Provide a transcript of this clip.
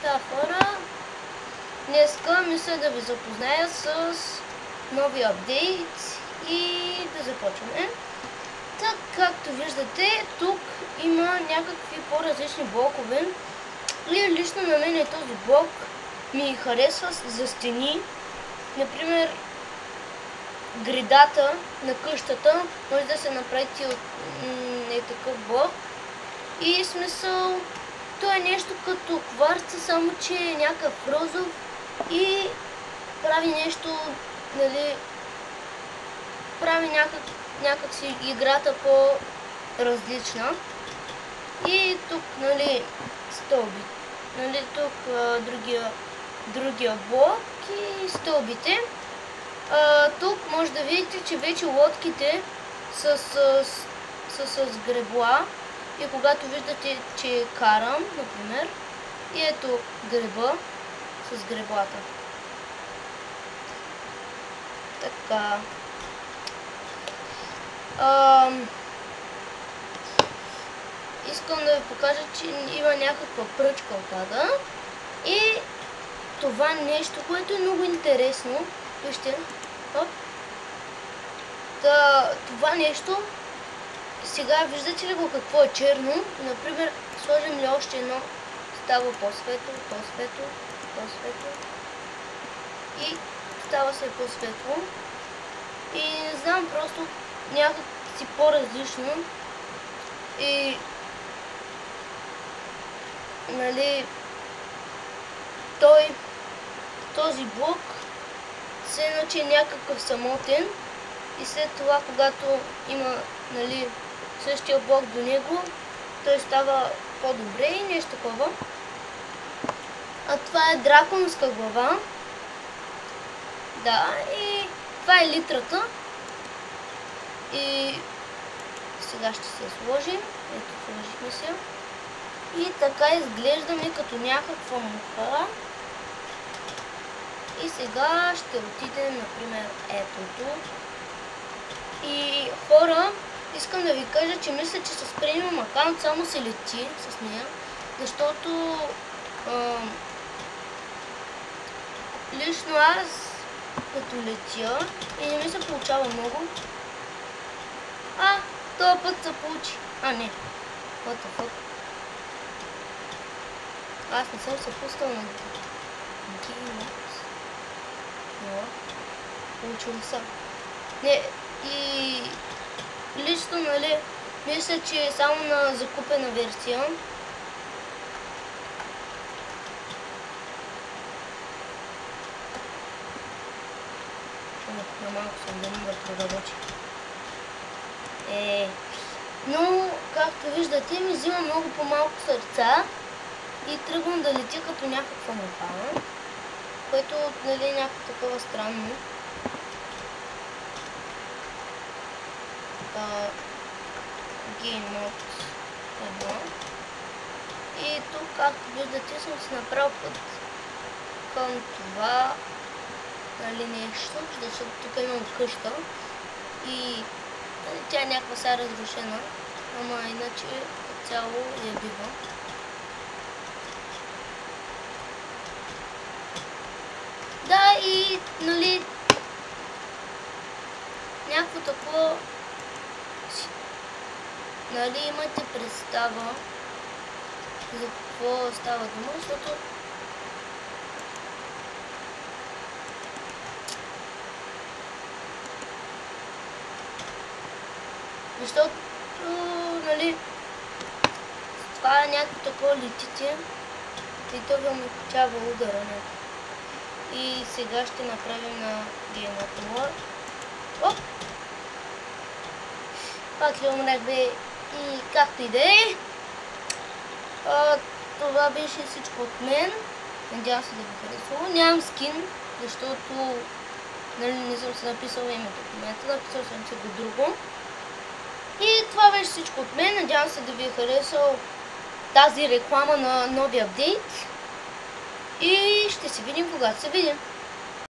Та хора, днеска мисля да ви запозная с нови апдейт и да започваме. Так, както виждате, тук има някакви по-различни блокове. И лично на мен този блок ми харесва за стени. Например, гредата на къщата може да се направи от такъв блок. И смисъл, то е нещо като кварца, само че е някакъв розов и прави нещо, нали, прави някак си играта по-различна. И тук, нали, стълби. Нали, тук другия блок и стълбите. Тук може да видите, че вече лодките са с гребла. И когато виждате, че карам, например, и ето греба с греблата. Така. Искам да ви покажа, че има някаква пръчка отада. И това нещо, което е много интересно. Вижте. Това нещо. Сега виждате ли го какво е черно? Например, сложим ли още едно, става по-светло, по-светло, по-светло. И става се по-светло. И не знам, просто някак си по-различно. И нали, този блок се иначе е някакъв самотен. И след това, когато има, нали, същия блок до него, той става по-добре и нещо такова. А това е драконска глава. Да, и това е литрата. И сега ще се сложим. Ето, сложихме се. И така изглеждаме като някаква муха. И сега ще отидем, например, ето тук. И хора, искам да ви кажа, че мисля, че с премиум акаунт само се лети с нея, защото лично аз като летя и не ми се получава много. Този път се получи. Не. What the fuck? Аз не съм се пускал на Game. Но, получило съм. Не. И лично, нали, мисля, че е само на закупена версия. На малко съм да проработи. Но, както виждате, ми взима много по-малко сърца и тръгвам да летя като някаква муха, което, нали, е някакво такова странно. Game Mode 1. И тук, както виждате, съм си направил път към това, нали, нещо, защото тук имам къща и тя е някаква сега разрушена, ама иначе цяло я бива. Да, и, нали, някакво такова, нали, имате представа за какво става дума, защото нали, това е някакво такова летите и то ви омекчава удара. И сега ще направим на Game Mode. Оп! Пак ли умрях, бе? И както и да е. Това беше всичко от мен. Надявам се да ви харесало. Нямам скин, защото, нали, не съм се написал името в момента. Написал съм се го друго. И това беше всичко от мен. Надявам се да ви е харесал тази реклама на новия апдейт. И ще се видим, когато се видим.